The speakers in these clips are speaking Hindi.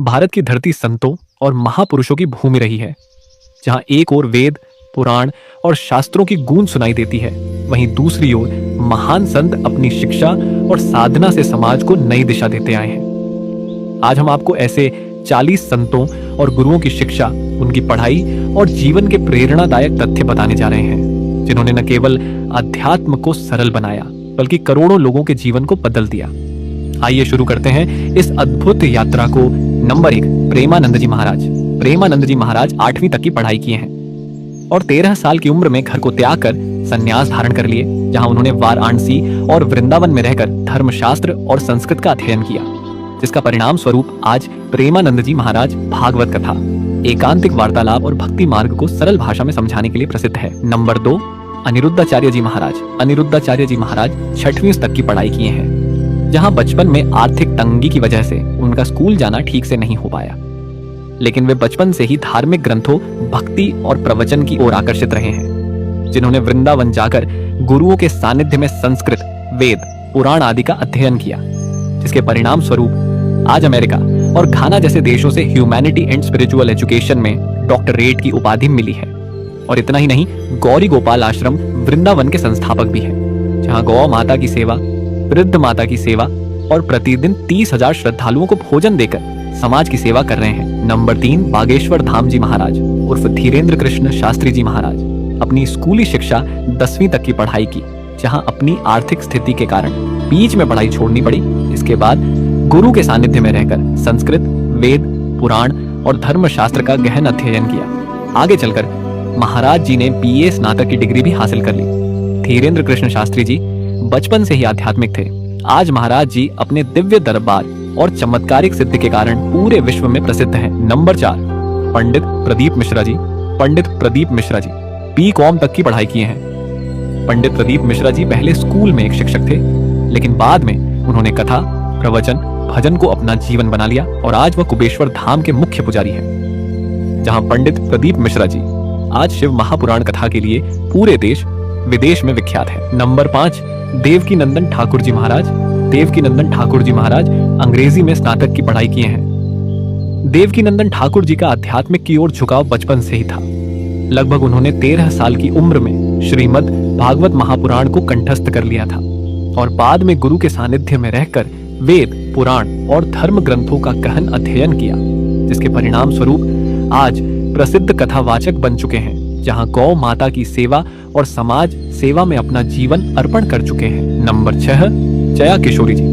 भारत की धरती संतों और महापुरुषों की भूमि रही है। जहां एक ओर वेद, पुराण और शास्त्रों की गूंज सुनाई देती है, वहीं दूसरी ओर महान संत अपनी शिक्षा और साधना से समाज को नई दिशा देते आए हैं। आज हम आपको ऐसे 40 संतों और गुरुओं की शिक्षा, उनकी पढ़ाई और जीवन के प्रेरणादायक तथ्य बताने जा रहे हैं, जिन्होंने न केवल अध्यात्म को सरल बनाया बल्कि करोड़ों लोगों के जीवन को बदल दिया। आइए शुरू करते हैं इस अद्भुत यात्रा को। नंबर 1, प्रेमानंद जी महाराज। प्रेमानंद जी महाराज 8वीं तक की पढ़ाई किए हैं और 13 साल की उम्र में घर को त्याग कर संन्यास धारण कर लिए, जहां उन्होंने वाराणसी और वृंदावन में रहकर धर्मशास्त्र और संस्कृत का अध्ययन किया, जिसका परिणाम स्वरूप आज प्रेमानंद जी महाराज भागवत कथा, एकांतिक वार्तालाप और भक्ति मार्ग को सरल भाषा में समझाने के लिए प्रसिद्ध है। नंबर 2, अनिरुद्धाचार्य जी महाराज। अनिरुद्धाचार्य जी महाराज 6वीं तक की पढ़ाई किए हैं, जहां बचपन में आर्थिक तंगी की वजह से उनका स्कूल जाना ठीक से नहीं हो पाया, लेकिन वे बचपन से ही धार्मिक ग्रंथों, भक्ति और प्रवचन की ओर आकर्षित रहे हैं, जिन्होंने वृंदावन जाकर गुरुओं के सानिध्य में संस्कृत, वेद, पुराण आदि का अध्ययन किया, जिसके परिणाम स्वरूप आज अमेरिका और घाना जैसे देशों से ह्यूमैनिटी एंड स्पिरिचुअल एजुकेशन में डॉक्टरेट की उपाधि मिली है। और इतना ही नहीं, गौरी गोपाल आश्रम वृंदावन के संस्थापक भी हैं, जहां गौ माता की सेवा, वृद्ध माता की सेवा और प्रतिदिन 30,000 श्रद्धालुओं को भोजन देकर समाज की सेवा कर रहे हैं। नंबर 3, बागेश्वर धाम जी महाराज उर्फ धीरेन्द्र कृष्ण शास्त्री जी महाराज। अपनी स्कूली शिक्षा 10वीं तक की पढ़ाई की, जहां अपनी आर्थिक स्थिति के कारण बीच में पढ़ाई छोड़नी पड़ी। इसके बाद गुरु के सानिध्य में रहकर संस्कृत, वेद, पुराण और धर्मशास्त्र का गहन अध्ययन किया। आगे चलकर महाराज जी ने BA स्नातक की डिग्री भी हासिल कर ली। धीरेन्द्र कृष्ण शास्त्री जी बचपन से ही आध्यात्मिक थे। आज महाराज जी अपने दिव्य दरबार और चमत्कारिक सिद्धि के कारण पूरे विश्व में प्रसिद्ध हैं। नंबर 4, पंडित प्रदीप मिश्रा जी। पंडित प्रदीप मिश्रा जी BCom तक की पढ़ाई किए हैं। पंडित प्रदीप मिश्रा जी पहले स्कूल में एक शिक्षक थे, लेकिन बाद में उन्होंने कथा, प्रवचन, भजन को अपना जीवन बना लिया और आज वह कुबेश्वर धाम के मुख्य पुजारी हैं, जहां पंडित प्रदीप मिश्रा जी आज शिव महापुराण कथा के लिए पूरे देश विदेश में विख्यात है। नंबर 5, देवकीनंदन ठाकुर जी महाराज। देवकीनंदन ठाकुर जी महाराज अंग्रेजी में स्नातक की पढ़ाई किए हैं। देवकीनंदन ठाकुर जी का आध्यात्मिक की ओर झुकाव बचपन से ही था। लगभग उन्होंने 13 साल की उम्र में श्रीमद् भागवत महापुराण को कंठस्थ कर लिया था और बाद में गुरु के सानिध्य में रहकर वेद, पुराण और धर्म ग्रंथों का गहन अध्ययन किया, जिसके परिणाम स्वरूप आज प्रसिद्ध कथावाचक बन चुके हैं, जहां गौ माता की सेवा और समाज सेवा में अपना जीवन अर्पण कर चुके हैं। नंबर 6, जया किशोरी जी।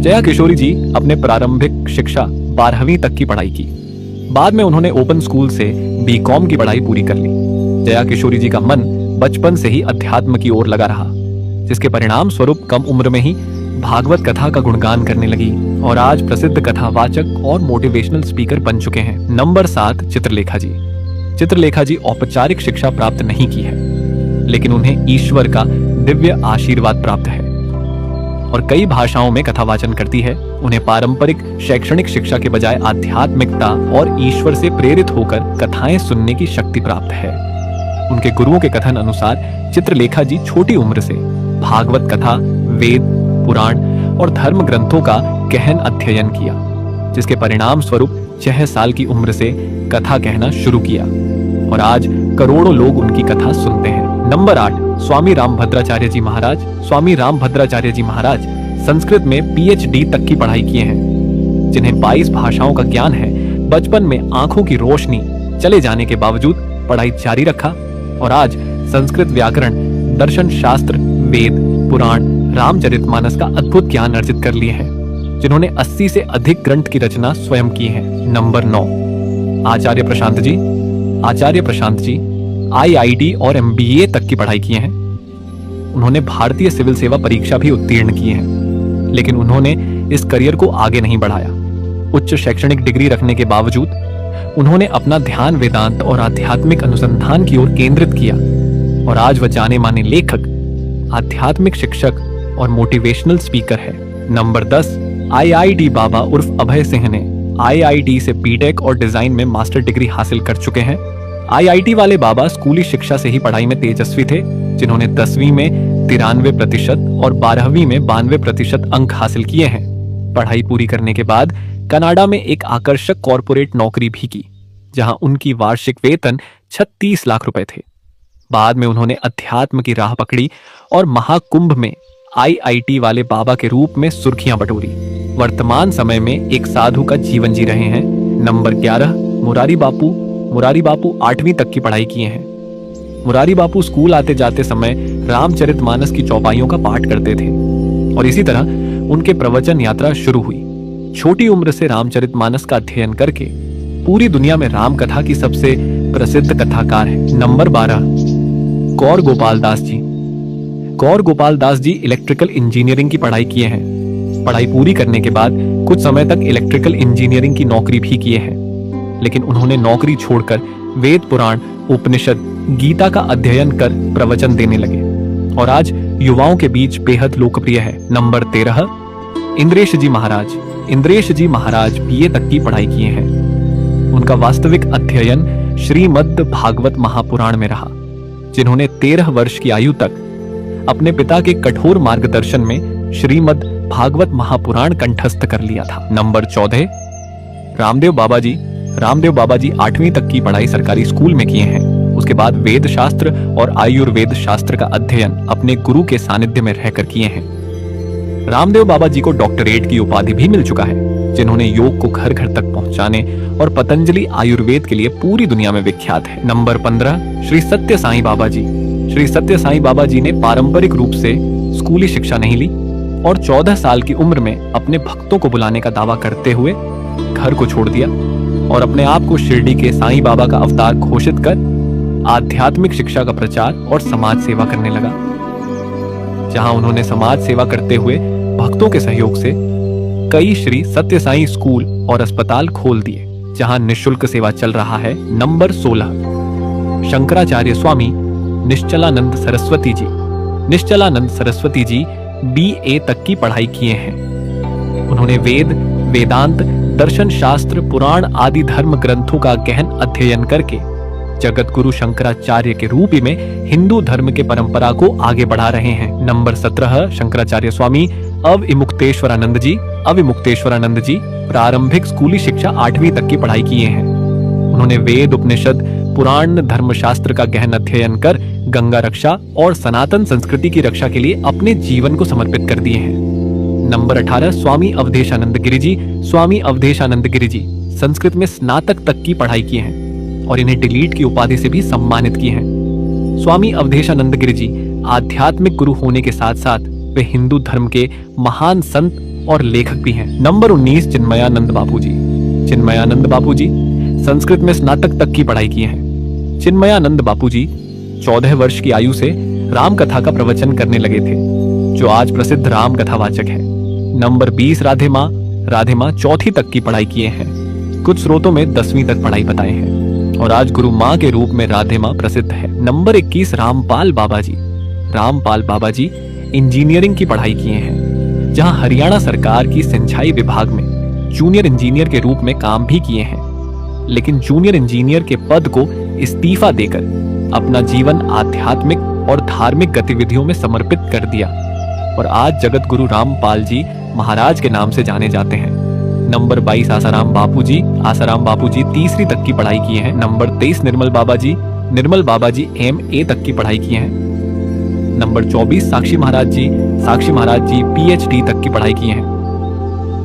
जया किशोरी जी अपने प्रारंभिक शिक्षा 12वीं तक की पढ़ाई की। बाद में उन्होंने ओपन स्कूल से BCom की पढ़ाई पूरी कर ली। जया किशोरी जी का मन बचपन से ही अध्यात्म की ओर लगा रहा, जिसके परिणाम स्वरूप कम उम्र में ही भागवत कथा का गुणगान करने लगी और आज प्रसिद्ध कथावाचक और मोटिवेशनल स्पीकर बन चुके हैं। नंबर 7, चित्रलेखा जी। चित्रलेखा जी औपचारिक शिक्षा प्राप्त नहीं की है, लेकिन उन्हें ईश्वर का दिव्य आशीर्वाद प्राप्त है और कई भाषाओं में कथावाचन करती है। उन्हें पारंपरिक शैक्षणिक शिक्षा के बजाय आध्यात्मिकता और ईश्वर से प्रेरित होकर कथाएं सुनने की शक्ति प्राप्त है। उनके गुरुओं के कथन अनुसार चित्रलेखा जी छोटी उम्र से भागवत कथा, वेद, पुराण और धर्म ग्रंथों का गहन अध्ययन किया, जिसके परिणाम स्वरूप 6 साल की उम्र से कथा कहना शुरू किया और आज करोड़ों लोग उनकी कथा सुनते हैं। नंबर 8, स्वामी रामभद्राचार्य जी महाराज। स्वामी रामभद्राचार्य जी महाराज संस्कृत में PhD तक की पढ़ाई किए हैं, जिन्हें 22 भाषाओं का ज्ञान है। बचपन में आंखों की रोशनी चले जाने के बावजूद पढ़ाई जारी रखा और आज संस्कृत व्याकरण, दर्शन शास्त्र, वेद, पुराण, रामचरितमानस का अद्भुत ज्ञान अर्जित कर लिए हैं, जिन्होंने 80 से अधिक ग्रंथ की रचना स्वयं की है। नंबर 9, आचार्य प्रशांत जी। आचार्य प्रशांत जी IIT और MBA तक की पढ़ाई किए हैं। उन्होंने भारतीय सिविल सेवा परीक्षा भी उत्तीर्ण की है, लेकिन उन्होंने इस करियर को आगे नहीं बढ़ाया। उच्च शैक्षणिक डिग्री रखने के बावजूद उन्होंने अपना ध्यान वेदांत और आध्यात्मिक अनुसंधान की ओर केंद्रित किया और आज वह जाने माने लेखक, आध्यात्मिक शिक्षक और मोटिवेशनल स्पीकर है। नंबर 10, IIT बाबा उर्फ अभय सिंह ने IIT से BTech और डिजाइन में मास्टर डिग्री हासिल कर चुके हैं। IIT वाले बाबा स्कूली शिक्षा से ही पढ़ाई में तेजस्वी थे, जिन्होंने 10वीं में 93% और 12वीं में 92% अंक हासिल किए हैं। पढ़ाई पूरी करने के बाद कनाडा में एक आकर्षक कॉरपोरेट नौकरी भी की, जहां उनकी वार्षिक वेतन 36 लाख रुपए थे। बाद में उन्होंने अध्यात्म की राह पकड़ी और महाकुंभ में आईआईटी वाले बाबा के रूप में सुर्खियां बटोरी। वर्तमान समय में एक साधु का जीवन जी रहे हैं। नंबर 11, मुरारी बापू। मुरारी बापू 8वीं तक की पढ़ाई किए हैं। मुरारी बापू स्कूल आते जाते समय रामचरितमानस की चौपाइयों का पाठ करते थे और इसी तरह उनके प्रवचन यात्रा शुरू हुई। छोटी उम्र से रामचरितमानस का अध्ययन करके पूरी दुनिया में राम कथा की सबसे प्रसिद्ध कथाकार है। नंबर 12, गौर गोपाल दास जी। गौर गोपाल दास जी इलेक्ट्रिकल इंजीनियरिंग की पढ़ाई किए हैं। पढ़ाई पूरी करने के बाद कुछ समय तक इलेक्ट्रिकल इंजीनियरिंग की नौकरी भी किए हैं, लेकिन उन्होंने नौकरी छोड़कर वेद पुराण, उपनिषद, गीता का अध्ययन कर प्रवचन देने लगे और आज युवाओं के बीच बेहद लोकप्रिय है। नंबर 13, इंद्रेश जी महाराज। इंद्रेश जी महाराज बीए तक की पढ़ाई किए हैं। उनका वास्तविक अध्ययन श्रीमद् भागवत महापुराण में रहा, जिन्होंने 13 वर्ष की आयु तक अपने पिता के कठोर मार्गदर्शन में श्रीमद् भागवत महापुराण कंठस्थ कर लिया था। नंबर 14, रामदेव बाबा जी। रामदेव बाबा जी 8वीं तक की पढ़ाई सरकारी स्कूल में किए हैं। उसके बाद वेद शास्त्र और आयुर्वेद शास्त्र का अध्ययन अपने गुरु के सानिध्य में रहकर किए हैं। रामदेव बाबा जी को डॉक्टरेट की उपाधि भी मिल चुका है, जिन्होंने योग को घर घर तक पहुंचाने और पतंजलि आयुर्वेद के लिए पूरी दुनिया में विख्यात है। नंबर 15, श्री सत्य साईं बाबा जी। श्री सत्य साईं बाबा जी ने पारंपरिक रूप से स्कूली शिक्षा नहीं ली और 14 साल की उम्र में अपने भक्तों को बुलाने का दावा करते हुए घर को छोड़ दिया और अपने आप को शिरडी के साईं बाबा का अवतार घोषित कर आध्यात्मिक शिक्षा का प्रचार और समाज सेवा करने लगा, जहां उन्होंने समाज सेवा करते हुए भक्तों के सहयोग से कई श्री सत्य साईं स्कूल और अस्पताल खोल दिए, जहां निःशुल्क सेवा चल रहा है। नंबर 16, शंकराचार्य स्वामी निश्चलानंद सरस्वती जी। निश्चलानंद सरस्वती जी बीए तक की पढ़ाई किए हैं। उन्होंने वेद, वेदांत, दर्शन शास्त्र, पुराण आदि धर्म ग्रंथों का गहन अध्ययन करके जगत गुरु शंकराचार्य के रूप में हिंदू धर्म के परंपरा को आगे बढ़ा रहे हैं। नंबर 17, शंकराचार्य स्वामी अविमुक्तेश्वरानंद जी। अविमुक्तेश्वरानंद जी प्रारंभिक स्कूली शिक्षा 8वीं तक की पढ़ाई किए हैं। उन्होंने वेद, उपनिषद, पुराण, धर्मशास्त्र का गहन अध्ययन कर गंगा रक्षा और सनातन संस्कृति की रक्षा के लिए अपने जीवन को समर्पित कर दिए हैं। नंबर 18, स्वामी अवधेशानंद गिरि जी। स्वामी अवधेशानंद गिरि जी संस्कृत में स्नातक तक की पढ़ाई किए हैं और इन्हें डिलीट की उपाधि से भी सम्मानित किए हैं। स्वामी अवधेशानंद गिरि जी आध्यात्मिक गुरु होने के साथ साथ वे हिंदू धर्म के महान संत और लेखक भी हैं। नंबर 19, चिन्मयानंद बापू जी। चिन्मयानंद बापू जी संस्कृत में स्नातक तक की पढ़ाई किए हैं। चिन्मयानंद बापू जी 14 वर्ष की आयु से राम कथा का प्रवचन करने लगे थे, जो आज प्रसिद्ध राम कथावाचक है। नंबर 20, राधे माँ। राधे माँ 4वीं तक की पढ़ाई किए हैं। कुछ स्रोतों में 10वीं तक पढ़ाई बताए हैं और आज गुरु माँ के रूप में राधे माँ प्रसिद्ध है। नंबर 21, रामपाल बाबा जी। रामपाल बाबा जी इंजीनियरिंग की पढ़ाई किए हैं, जहां हरियाणा सरकार की सिंचाई विभाग में जूनियर इंजीनियर के रूप में काम भी किए हैं, लेकिन जूनियर इंजीनियर के पद को इस्तीफा देकर अपना जीवन आध्यात्मिक और धार्मिक गतिविधियों में समर्पित कर दिया और आज जगत गुरु रामपाल जी महाराज के नाम से जाने जाते हैं। नंबर 22, आसाराम बापू जी। आसाराम बापू जी 3वीं तक की पढ़ाई किए हैं। नंबर 23, निर्मल बाबा जी। निर्मल बाबा जी MA तक की पढ़ाई किए हैं। नंबर 24, साक्षी महाराज जी। साक्षी महाराज जी PhD तक की पढ़ाई किए हैं।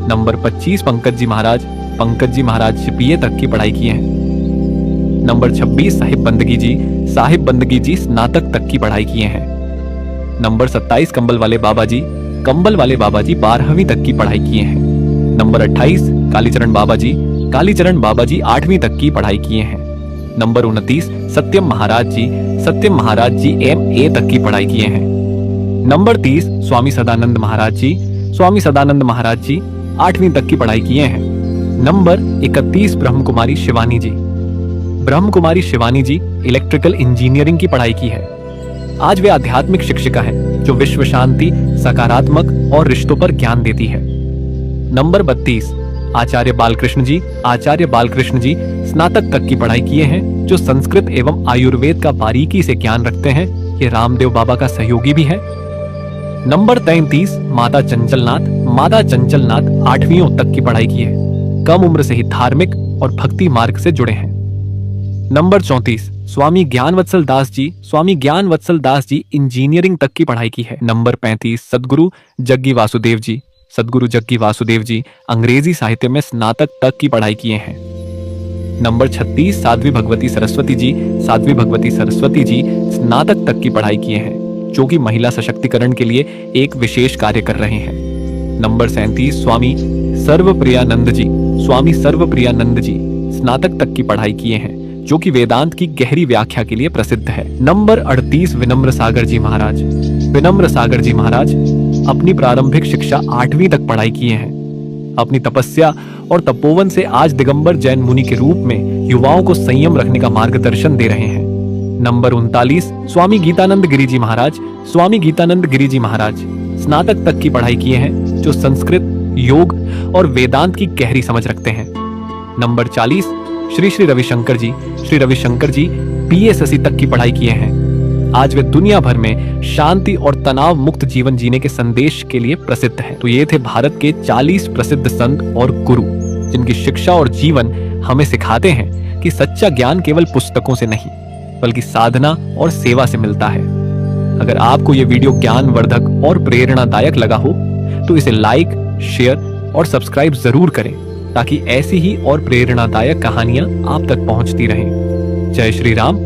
नंबर 25, पंकज जी महाराज। पंकज जी महाराज BA तक की पढ़ाई किए हैं। नंबर 26, साहिब बंदगी जी। साहिब बंदगी जी स्नातक तक की पढ़ाई किए हैं। नंबर 27, कंबल वाले बाबा जी। कंबल वाले बाबा जी 12वीं तक की पढ़ाई किए हैं। नंबर 28, कालीचरण बाबा जी। कालीचरण बाबा जी 8वीं तक की पढ़ाई किए हैं। नंबर 29, सत्यम महाराज जी। सत्यम महाराज जी MA तक की पढ़ाई किए हैं। नंबर 30, स्वामी सदानंद महाराज जी। स्वामी सदानंद महाराज जी 8वीं तक की पढ़ाई किए हैं। नंबर 31, ब्रह्म कुमारी शिवानी जी। ब्रह्म कुमारी शिवानी जी इलेक्ट्रिकल इंजीनियरिंग की पढ़ाई की है। आज वे आध्यात्मिक शिक्षिका हैं, जो विश्व शांति, सकारात्मक और रिश्तों पर ज्ञान देती है। नंबर 32, आचार्य बालकृष्ण जी। आचार्य बालकृष्ण जी स्नातक तक की पढ़ाई किए हैं, जो संस्कृत एवं आयुर्वेद का बारीकी से ज्ञान रखते हैं। ये रामदेव बाबा का सहयोगी भी है। नंबर 33, माता चंचलनाथ। माता चंचलनाथ 8वीं तक की पढ़ाई की है। कम उम्र से ही धार्मिक और भक्ति मार्ग से जुड़े हैं। नंबर 34, स्वामी ज्ञानवत्सल दास जी। स्वामी ज्ञानवत्सल दास जी इंजीनियरिंग तक की पढ़ाई की है। नंबर 35, सदगुरु जग्गी वासुदेव जी। सदगुरु जग्गी वासुदेव जी अंग्रेजी साहित्य में स्नातक तक की पढ़ाई किए हैं। नंबर 36, साध्वी भगवती सरस्वती जी। साध्वी भगवती सरस्वती जी स्नातक तक की पढ़ाई किए हैं, जो कि महिला सशक्तिकरण के लिए एक विशेष कार्य कर रहे हैं। नंबर 37, स्वामी सर्वप्रियानंद जी। स्वामी सर्वप्रियानंद जी स्नातक तक की पढ़ाई किए हैं, जो कि वेदांत की गहरी व्याख्या के लिए प्रसिद्ध है। नंबर 38, विनम्र सागर जी महाराज। विनम्र सागर जी महाराज अपनी प्रारंभिक शिक्षा 8वीं तक पढ़ाई किए हैं। अपनी तपस्या और तपोवन से आज दिगंबर जैन मुनि के रूप में युवाओं को संयम रखने का मार्गदर्शन दे रहे हैं। नंबर 39, स्वामी गीतानंद गिरी जी महाराज। स्वामी गीतानंद गिरी जी महाराज स्नातक तक की पढ़ाई किए हैं, जो संस्कृत, योग और वेदांत की गहरी समझ रखते हैं। नंबर 40, श्री श्री रविशंकर जी। श्री रविशंकर जी PSSC तक की पढ़ाई किए हैं। आज वे दुनिया भर में शांति और तनाव मुक्त जीवन जीने के संदेश के लिए प्रसिद्ध हैं। तो ये थे भारत के 40 प्रसिद्ध संत और गुरु, जिनकी शिक्षा और जीवन हमें सिखाते हैं कि सच्चा ज्ञान केवल पुस्तकों से नहीं, बल्कि साधना और सेवा से मिलता है। अगर आपको ये वीडियो ज्ञानवर्धक और प्रेरणादायक लगा हो तो इसे लाइक, शेयर और सब्सक्राइब जरूर करें, ताकि ऐसी ही और प्रेरणादायक कहानियां आप तक पहुंचती रहें। जय श्री राम।